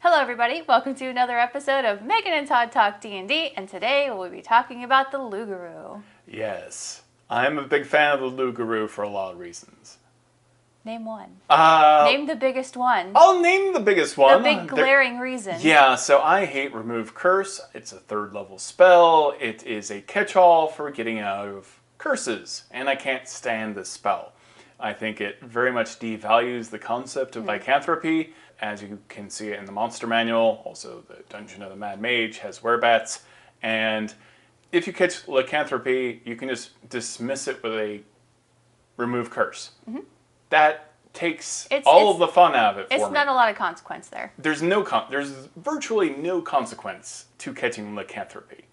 Hello everybody, welcome to another episode of Megan and Todd Talk D&D, and today we'll be talking about the Garou. Yes, I'm a big fan of the Garou for a lot of reasons. Name one. Name the biggest one. I'll name the biggest one. The big glaring reason. Yeah, so I hate Remove Curse. It's a 3rd level spell. It is a catch-all for getting out of curses, and I can't stand this spell. I think it very much devalues the concept of lycanthropy. As you can see it in the monster manual, also the Dungeon of the Mad Mage has werebats, and if you catch lycanthropy, you can just dismiss it with a Remove Curse. Mm-hmm. That takes all of the fun out of it for me. It's not a lot of consequence there. There's virtually no consequence to catching lycanthropy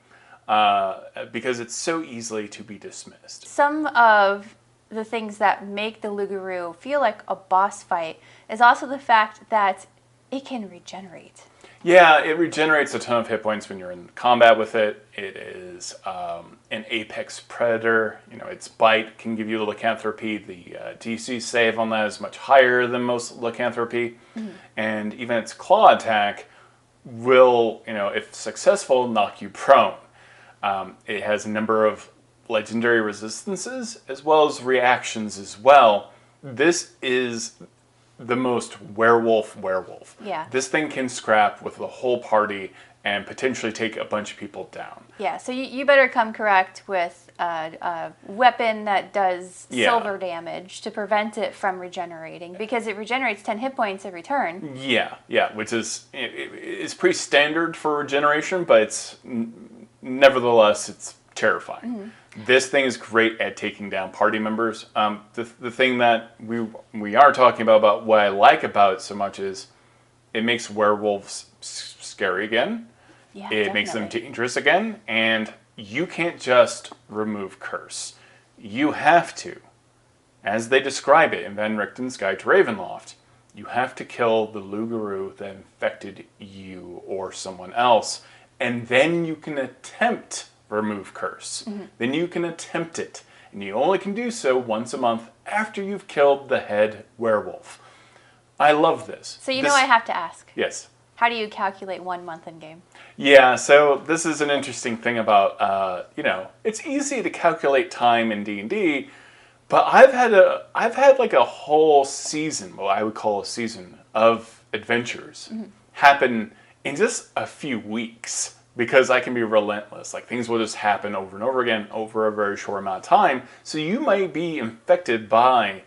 because it's so easily to be dismissed. Some of the things that make the Garou feel like a boss fight is also the fact that it can regenerate. Yeah, it regenerates a ton of hit points when you're in combat with it. It is an apex predator. You know, its bite can give you the lycanthropy. The DC save on that is much higher than most lycanthropy. Mm-hmm. And even its claw attack will, if successful, knock you prone. It has a number of legendary resistances as well as reactions as well. This is the most werewolf. Yeah. This thing can scrap with the whole party and potentially take a bunch of people down. Yeah, so you better come correct with a weapon that does silver damage to prevent it from regenerating, because it regenerates 10 hit points every turn. Yeah, which is pretty standard for regeneration, but nevertheless, it's terrifying. Mm-hmm. This thing is great at taking down party members. The thing that we are talking about what I like about it so much is it makes werewolves scary again. Yeah, it definitely makes them dangerous again, and you can't just remove curse. You have to, as they describe it in Van Richten's Guide to Ravenloft, you have to kill the Garou that infected you or someone else, and then you can attempt remove curse. Mm-hmm. Then you can attempt it, and you only can do so once a month after you've killed the head werewolf. I love this. So I have to ask. Yes. How do you calculate 1 month in game? Yeah, so this is an interesting thing about, it's easy to calculate time in D&D, but I've had like a whole season, what I would call a season of adventures, happen in just a few weeks. Because I can be relentless. Like, things will just happen over and over again over a very short amount of time. So you might be infected by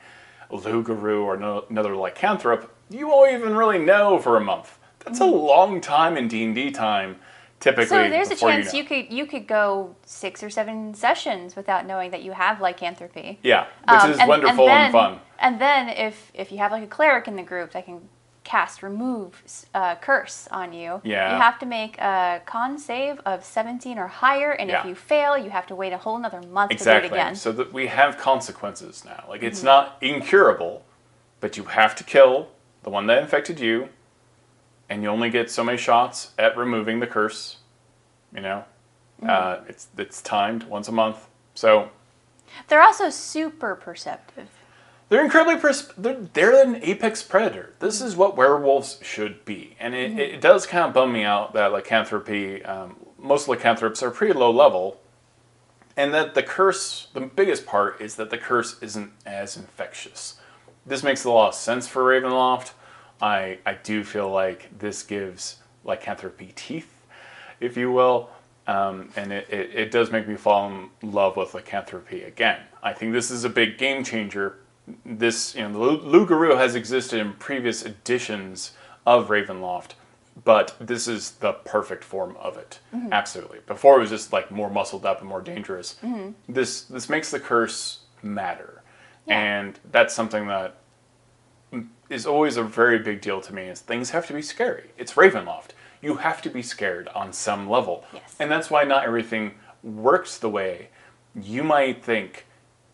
a Garou or another lycanthrop. You won't even really know for a month. That's a long time in D&D time, typically. So there's a chance you could go 6 or 7 sessions without knowing that you have lycanthropy. Yeah, which is wonderful and fun. And then if you have like a cleric in the group that can cast remove curse on you. Yeah. You have to make a con save of 17 or higher, and if you fail, you have to wait a whole another month to do it again. So that we have consequences now. Like, it's not incurable, but you have to kill the one that infected you, and you only get so many shots at removing the curse. It's timed once a month. So they're also super perceptive. They're incredibly they're an apex predator. This is what werewolves should be. And it does kind of bum me out that lycanthropy, most lycanthropes are pretty low level, and that the biggest part is that the curse isn't as infectious. This makes a lot of sense for Ravenloft. I do feel like this gives lycanthropy teeth, if you will, and it does make me fall in love with lycanthropy again. I think this is a big game changer. This, the Garou has existed in previous editions of Ravenloft, but this is the perfect form of it. Mm-hmm. Absolutely. Before it was just like more muscled up and more dangerous. Mm-hmm. This makes the curse matter, and that's something that is always a very big deal to me. Is things have to be scary. It's Ravenloft. You have to be scared on some level, and that's why not everything works the way you might think.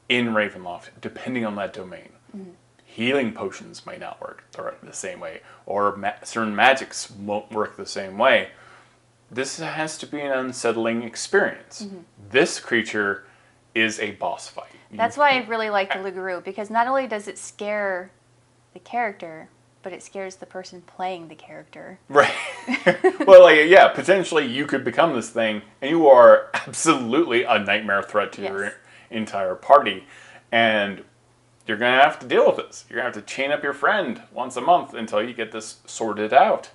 In Ravenloft, depending on that domain. Mm-hmm. Healing potions might not work the same way, or certain magics won't work the same way. This has to be an unsettling experience. Mm-hmm. This creature is a boss fight. That's why I really like the Garou, because not only does it scare the character, but it scares the person playing the character. Right. Well, like, yeah, potentially you could become this thing, and you are absolutely a nightmare threat to your entire party. And you're going to have to deal with this. You're going to have to chain up your friend once a month until you get this sorted out.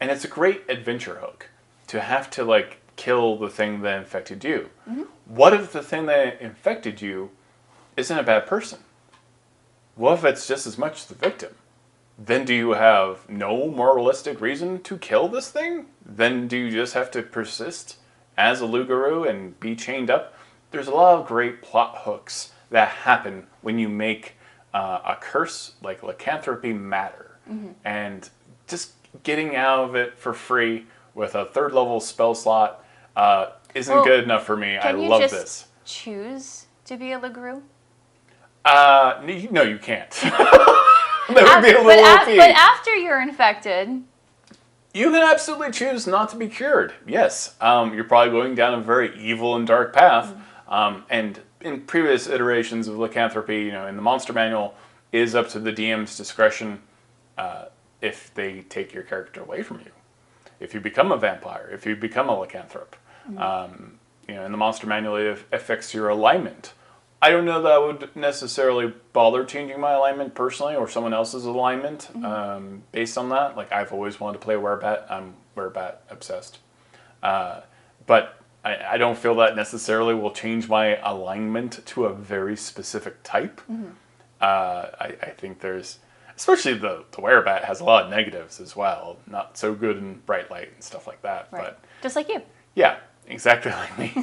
And it's a great adventure hook to have to, like, kill the thing that infected you. Mm-hmm. What if the thing that infected you isn't a bad person? What if it's just as much the victim? Then do you have no moralistic reason to kill this thing? Then do you just have to persist as a Loup-Garou and be chained up? There's a lot of great plot hooks that happen when you make a curse like Lycanthropy matter. Mm-hmm. And just getting out of it for free with a 3rd level spell slot isn't good enough for me. I love this. Can you just choose to be a Loup-Garou? No, you can't. That would be a little OP. But after you're infected, you can absolutely choose not to be cured. Yes, you're probably going down a very evil and dark path. And in previous iterations of Lycanthropy, in the monster manual, is up to the DM's discretion if they take your character away from you. If you become a vampire, if you become a lycanthrope. Mm-hmm. In the monster manual, it affects your alignment. I don't know that I would necessarily bother changing my alignment personally or someone else's alignment based on that. Like, I've always wanted to play Werebat. I'm Werebat obsessed. But I don't feel that necessarily will change my alignment to a very specific type. Mm-hmm. I think there's, especially the Werebat has a lot of negatives as well. Not so good in bright light and stuff like that. Right. But just like you. Yeah, exactly like me.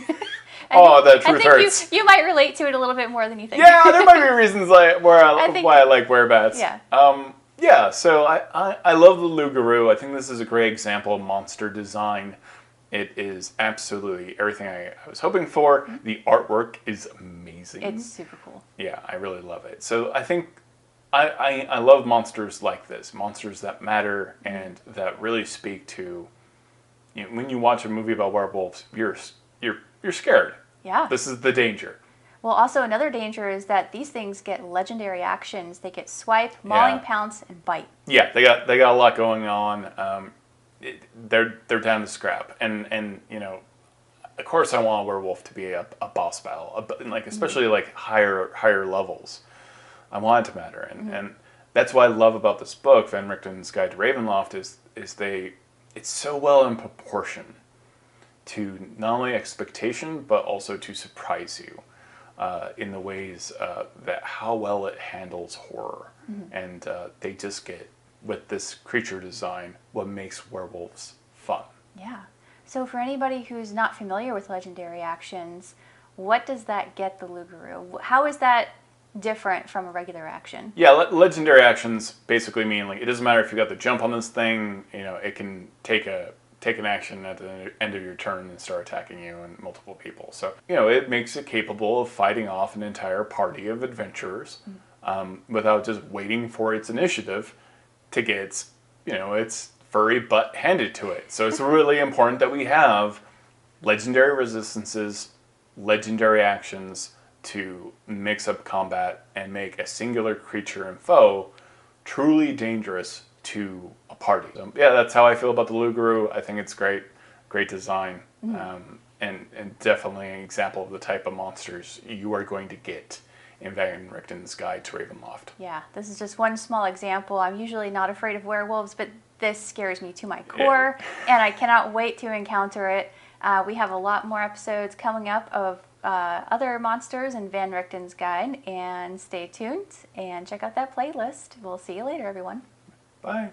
That truth hurts. You might relate to it a little bit more than you think. Yeah, there might be reasons why I like Werebats. Yeah. So I love the Loup-Garou. I think this is a great example of monster design. It is absolutely everything I was hoping for. Mm-hmm. The artwork is amazing. It's super cool. Yeah, I really love it. So I think I love monsters like this. Monsters that matter and that really speak to, when you watch a movie about werewolves, you're scared. Yeah. This is the danger. Well, also another danger is that these things get legendary actions. They get swipe, mauling, pounce, and bite. Yeah, they got a lot going on. They're down to scrap, and of course I want a werewolf to be a boss battle, especially like higher levels. I want it to matter, and that's what I love about this book, Van Richten's Guide to Ravenloft, is it's so well in proportion to not only expectation, but also to surprise you in the ways that how well it handles horror. Mm-hmm. And they just get, with this creature design, what makes werewolves fun. Yeah. So for anybody who's not familiar with legendary actions, what does that get the Loup-Garou? How is that different from a regular action? Yeah, legendary actions basically mean, like, it doesn't matter if you got the jump on this thing, it can take an action at the end of your turn and start attacking you and multiple people. So, it makes it capable of fighting off an entire party of adventurers without just waiting for its initiative to get its furry butt handed to it. So it's really important that we have legendary resistances, legendary actions to mix up combat and make a singular creature and foe truly dangerous to a party. So, yeah, that's how I feel about the Loup-Garou. I think it's great design, and definitely an example of the type of monsters you are going to get in Van Richten's Guide to Ravenloft. Yeah, this is just one small example. I'm usually not afraid of werewolves, but this scares me to my core, and I cannot wait to encounter it. We have a lot more episodes coming up of other monsters in Van Richten's Guide, and stay tuned and check out that playlist. We'll see you later, everyone. Bye.